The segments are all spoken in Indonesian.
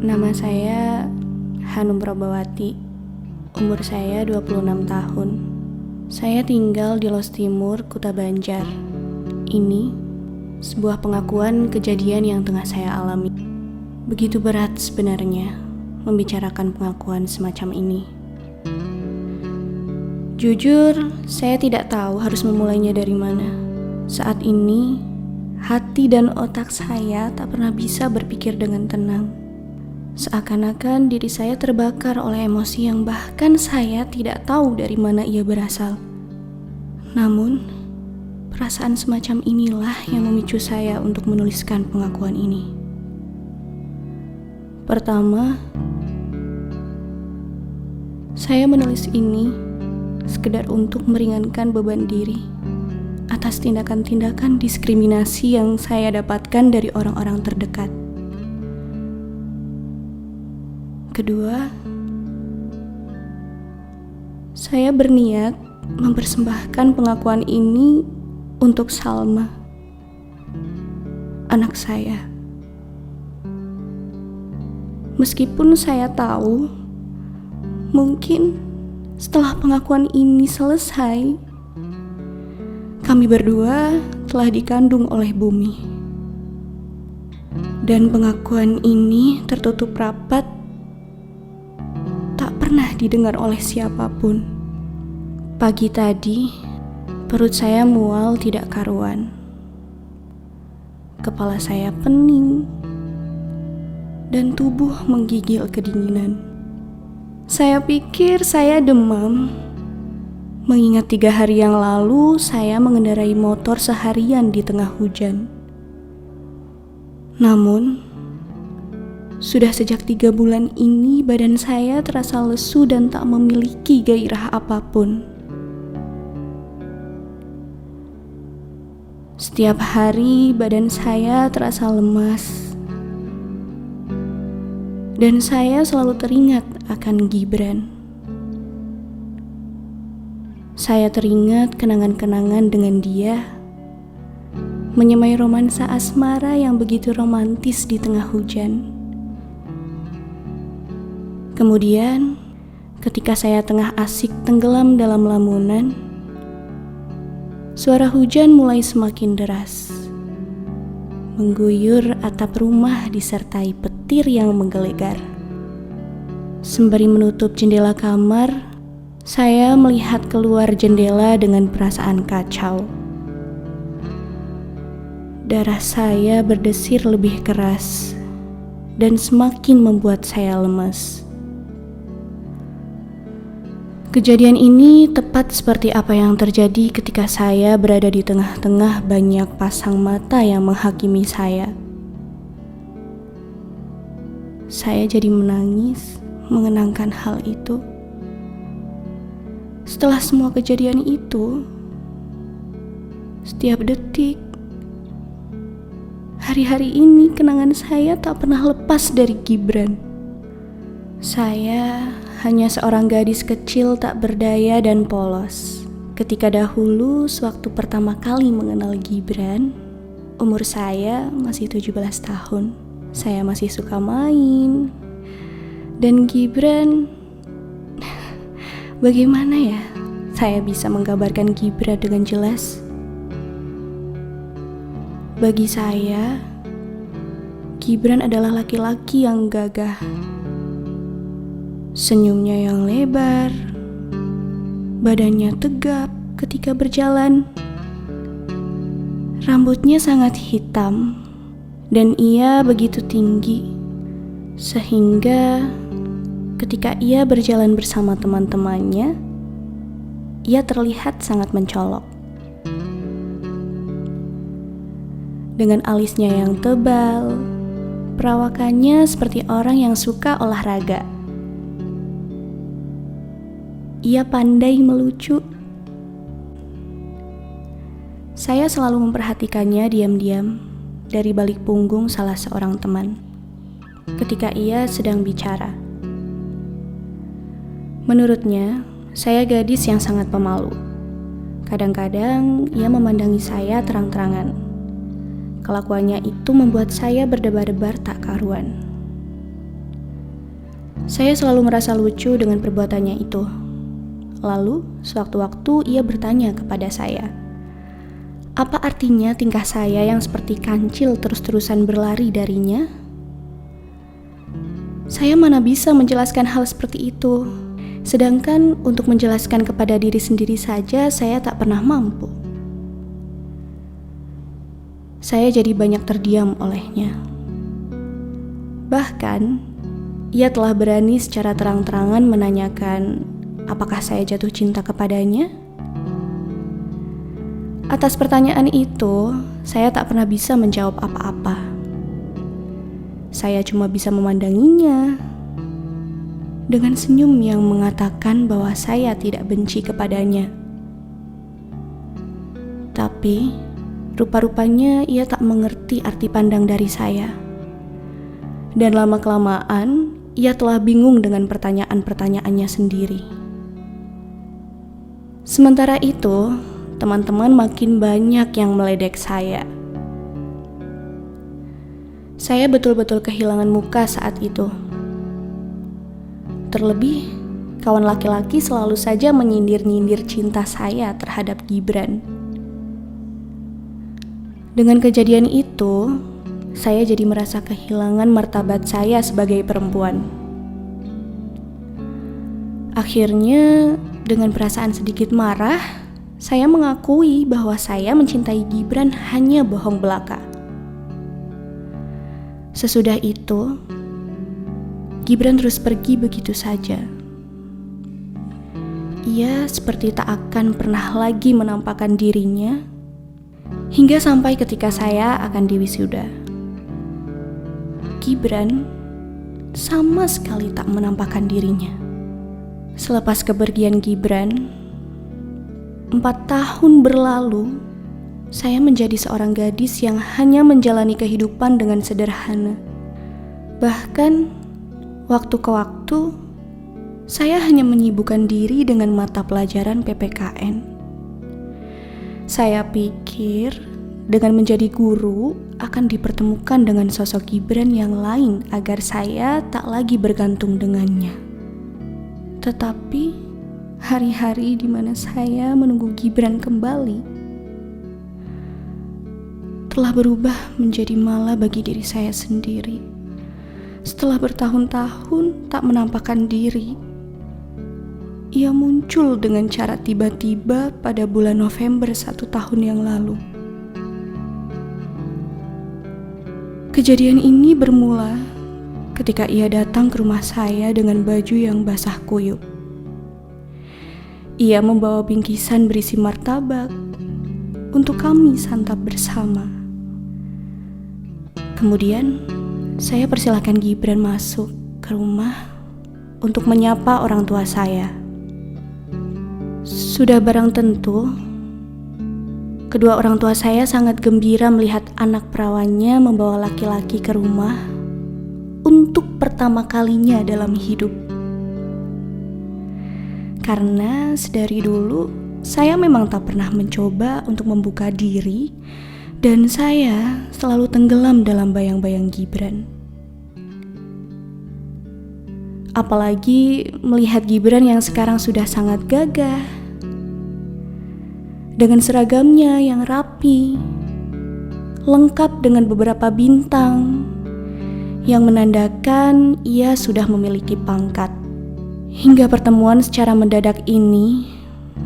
Nama saya Hanum Probawati. Umur saya 26 tahun. Saya tinggal di Los Timur, Kuta Banjar. Ini sebuah pengakuan kejadian yang tengah saya alami. Begitu berat sebenarnya membicarakan pengakuan semacam ini. Jujur, saya tidak tahu harus memulainya dari mana. Saat ini, hati dan otak saya tak pernah bisa berpikir dengan tenang. Seakan-akan diri saya terbakar oleh emosi yang bahkan saya tidak tahu dari mana ia berasal. Namun, perasaan semacam inilah yang memicu saya untuk menuliskan pengakuan ini. Pertama, saya menulis ini sekedar untuk meringankan beban diri atas tindakan-tindakan diskriminasi yang saya dapatkan dari orang-orang terdekat. Kedua, saya berniat mempersembahkan pengakuan ini untuk Salma, anak saya. Meskipun saya tahu, mungkin setelah pengakuan ini selesai, kami berdua telah dikandung oleh bumi. Dan pengakuan ini tertutup rapat, tak pernah didengar oleh siapapun. Pagi tadi, perut saya mual tidak karuan. Kepala saya pening, dan tubuh menggigil kedinginan. Saya pikir saya demam, mengingat 3 hari yang lalu saya mengendarai motor seharian di tengah hujan. Namun, sudah sejak 3 bulan ini badan saya terasa lesu dan tak memiliki gairah apapun. Setiap hari badan saya terasa lemas, dan saya selalu teringat akan Gibran. Saya teringat kenangan-kenangan dengan dia, menyemai romansa asmara yang begitu romantis di tengah hujan. Kemudian, ketika saya tengah asik tenggelam dalam lamunan, suara hujan mulai semakin deras, mengguyur atap rumah disertai petir yang menggelegar. Sembari menutup jendela kamar, saya melihat keluar jendela dengan perasaan kacau. Darah saya berdesir lebih keras dan semakin membuat saya lemas. Kejadian ini tepat seperti apa yang terjadi ketika saya berada di tengah-tengah banyak pasang mata yang menghakimi saya. Saya jadi menangis mengenangkan hal itu. Setelah semua kejadian itu, setiap detik, hari-hari ini kenangan saya tak pernah lepas dari Gibran. Saya hanya seorang gadis kecil tak berdaya dan polos. Ketika dahulu sewaktu pertama kali mengenal Gibran, umur saya masih 17 tahun. Saya masih suka main. Dan Gibran, bagaimana ya saya bisa menggambarkan Gibran dengan jelas? Bagi saya, Gibran adalah laki-laki yang gagah. Senyumnya yang lebar, badannya tegap ketika berjalan. Rambutnya sangat hitam, dan ia begitu tinggi, sehingga ketika ia berjalan bersama teman-temannya, ia terlihat sangat mencolok. Dengan alisnya yang tebal, perawakannya seperti orang yang suka olahraga. Ia pandai melucu. Saya selalu memperhatikannya diam-diam dari balik punggung salah seorang teman ketika ia sedang bicara. Menurutnya, saya gadis yang sangat pemalu. Kadang-kadang ia memandangi saya terang-terangan. Kelakuannya itu membuat saya berdebar-debar tak karuan. Saya selalu merasa lucu dengan perbuatannya itu. Lalu, sewaktu-waktu ia bertanya kepada saya, apa artinya tingkah saya yang seperti kancil terus-terusan berlari darinya? Saya mana bisa menjelaskan hal seperti itu. Sedangkan untuk menjelaskan kepada diri sendiri saja saya tak pernah mampu. Saya jadi banyak terdiam olehnya. Bahkan, ia telah berani secara terang-terangan menanyakan apakah saya jatuh cinta kepadanya. Atas pertanyaan itu, saya tak pernah bisa menjawab apa-apa. Saya cuma bisa memandanginya dengan senyum yang mengatakan bahwa saya tidak benci kepadanya. Tapi, rupa-rupanya ia tak mengerti arti pandang dari saya. Dan lama-kelamaan, ia telah bingung dengan pertanyaan-pertanyaannya sendiri. Sementara itu, teman-teman makin banyak yang meledek saya. Saya betul-betul kehilangan muka saat itu. Terlebih, kawan laki-laki selalu saja menyindir-nyindir cinta saya terhadap Gibran. Dengan kejadian itu, saya jadi merasa kehilangan martabat saya sebagai perempuan. Akhirnya, dengan perasaan sedikit marah, saya mengakui bahwa saya mencintai Gibran hanya bohong belaka. Sesudah itu, Gibran terus pergi begitu saja. Ia seperti tak akan pernah lagi menampakkan dirinya, hingga sampai ketika saya akan diwisuda. Gibran sama sekali tak menampakkan dirinya. Selepas kepergian Gibran, 4 tahun berlalu, saya menjadi seorang gadis yang hanya menjalani kehidupan dengan sederhana. Bahkan, waktu ke waktu, saya hanya menyibukkan diri dengan mata pelajaran PPKN. Saya pikir, dengan menjadi guru akan dipertemukan dengan sosok Gibran yang lain agar saya tak lagi bergantung dengannya. Tetapi hari-hari di mana saya menunggu Gibran kembali telah berubah menjadi malah bagi diri saya sendiri. Setelah bertahun-tahun tak menampakkan diri, ia muncul dengan cara tiba-tiba pada bulan November 1 tahun yang lalu. Kejadian ini bermula ketika ia datang ke rumah saya dengan baju yang basah kuyup. Ia membawa bingkisan berisi martabak untuk kami santap bersama. Kemudian, saya persilahkan Gibran masuk ke rumah untuk menyapa orang tua saya. Sudah barang tentu, kedua orang tua saya sangat gembira melihat anak perawannya membawa laki-laki ke rumah untuk pertama kalinya dalam hidup. Karena sedari dulu, saya memang tak pernah mencoba untuk membuka diri dan saya selalu tenggelam dalam bayang-bayang Gibran. Apalagi melihat Gibran yang sekarang sudah sangat gagah, dengan seragamnya yang rapi, lengkap dengan beberapa bintang, yang menandakan ia sudah memiliki pangkat. Hingga pertemuan secara mendadak ini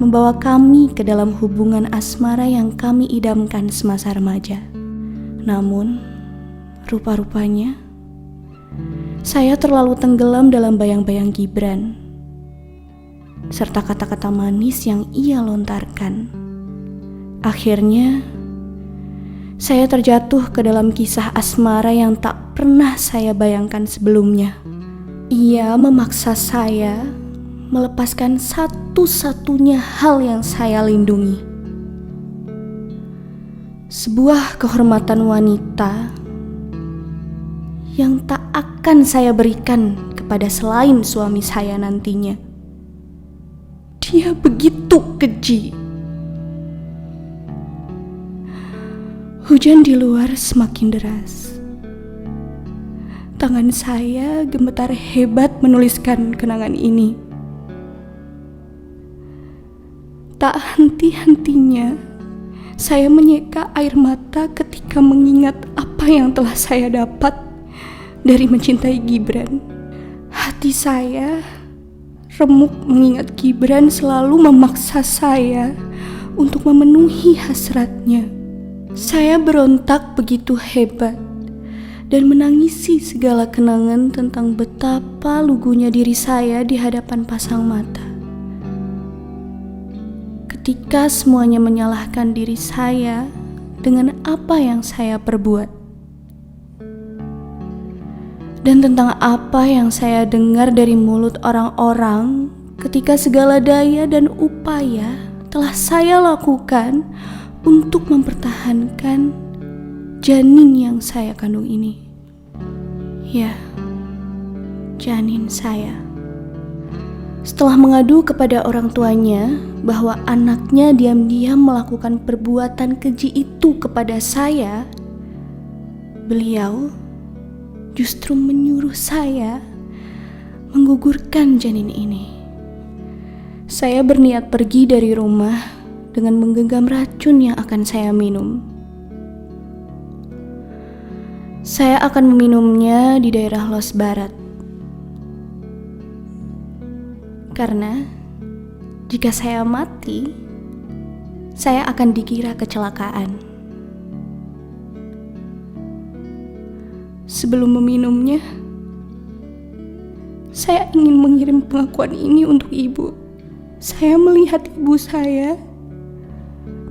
membawa kami ke dalam hubungan asmara yang kami idamkan semasa remaja. Namun, rupa-rupanya, saya terlalu tenggelam dalam bayang-bayang Gibran, serta kata-kata manis yang ia lontarkan. Akhirnya, saya terjatuh ke dalam kisah asmara yang tak pernah saya bayangkan sebelumnya. Ia memaksa saya melepaskan satu-satunya hal yang saya lindungi. Sebuah kehormatan wanita yang tak akan saya berikan kepada selain suami saya nantinya. Dia begitu keji. Hujan di luar semakin deras. tangan saya gemetar hebat menuliskan kenangan ini. Tak henti-hentinya saya menyeka air mata ketika mengingat apa yang telah saya dapat dari mencintai Gibran. Hati saya remuk mengingat Gibran selalu memaksa saya untuk memenuhi hasratnya. Saya berontak begitu hebat dan menangisi segala kenangan tentang betapa lugunya diri saya di hadapan pasang mata. Ketika semuanya menyalahkan diri saya dengan apa yang saya perbuat. Dan tentang apa yang saya dengar dari mulut orang-orang ketika segala daya dan upaya telah saya lakukan untuk mempertahankan janin yang saya kandung ini. Ya, janin saya. Setelah mengadu kepada orang tuanya bahwa anaknya diam-diam melakukan perbuatan keji itu kepada saya, beliau justru menyuruh saya menggugurkan janin ini. Saya berniat pergi dari rumah dengan menggenggam racun yang akan saya minum. Saya akan meminumnya di daerah Los Barat. Karena jika saya mati, saya akan dikira kecelakaan. Sebelum meminumnya, saya ingin mengirim pengakuan ini untuk ibu. Saya melihat ibu saya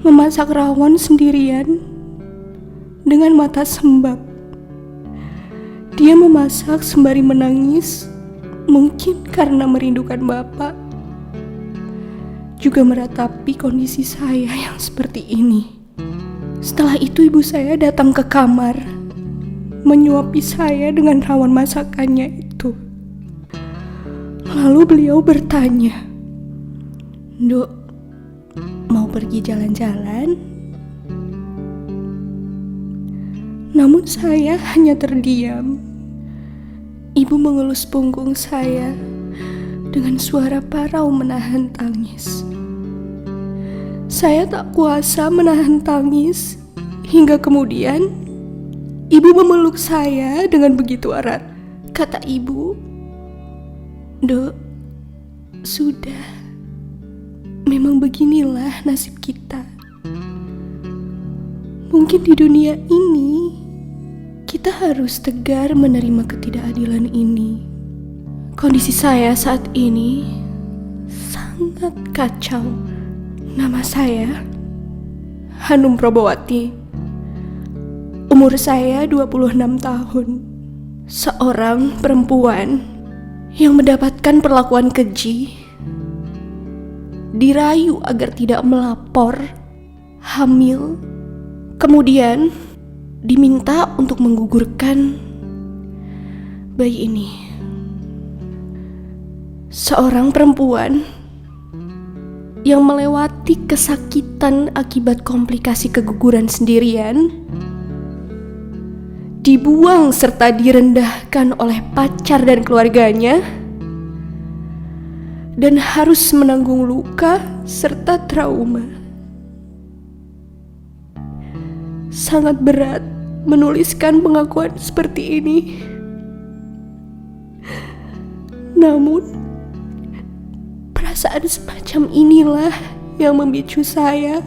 memasak rawon sendirian dengan mata sembab. Dia memasak sembari menangis, mungkin karena merindukan bapak. Juga meratapi kondisi saya yang seperti ini. Setelah itu ibu saya datang ke kamar, menyuapi saya dengan rawon masakannya itu. Lalu beliau bertanya, "Dok, mau pergi jalan-jalan?" Namun saya hanya terdiam. Ibu mengelus punggung saya dengan suara parau menahan tangis. Saya tak kuasa menahan tangis hingga kemudian ibu memeluk saya dengan begitu erat. Kata ibu, "Dok, sudah. Memang beginilah nasib kita. Mungkin di dunia ini kita harus tegar menerima ketidakadilan ini." Kondisi saya saat ini sangat kacau. Nama saya Hanum Probowati. Umur saya 26 tahun. Seorang perempuan yang mendapatkan perlakuan keji, dirayu agar tidak melapor, hamil, kemudian diminta untuk menggugurkan bayi ini. Seorang perempuan yang melewati kesakitan akibat komplikasi keguguran sendirian, dibuang serta direndahkan oleh pacar dan keluarganya, dan harus menanggung luka serta trauma. Sangat berat menuliskan pengakuan seperti ini. Namun, perasaan semacam inilah yang memicu saya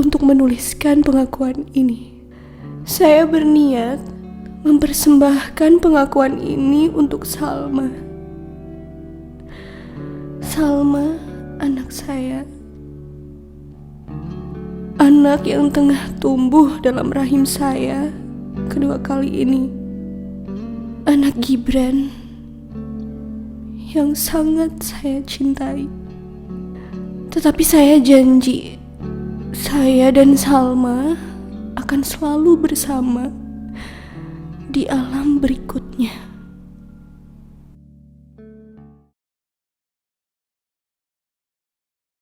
untuk menuliskan pengakuan ini. Saya berniat mempersembahkan pengakuan ini untuk Salma. Salma, anak saya. Anak yang tengah tumbuh dalam rahim saya kedua kali ini. Anak Gibran yang sangat saya cintai. Tetapi saya janji, saya dan Salma akan selalu bersama di alam berikutnya.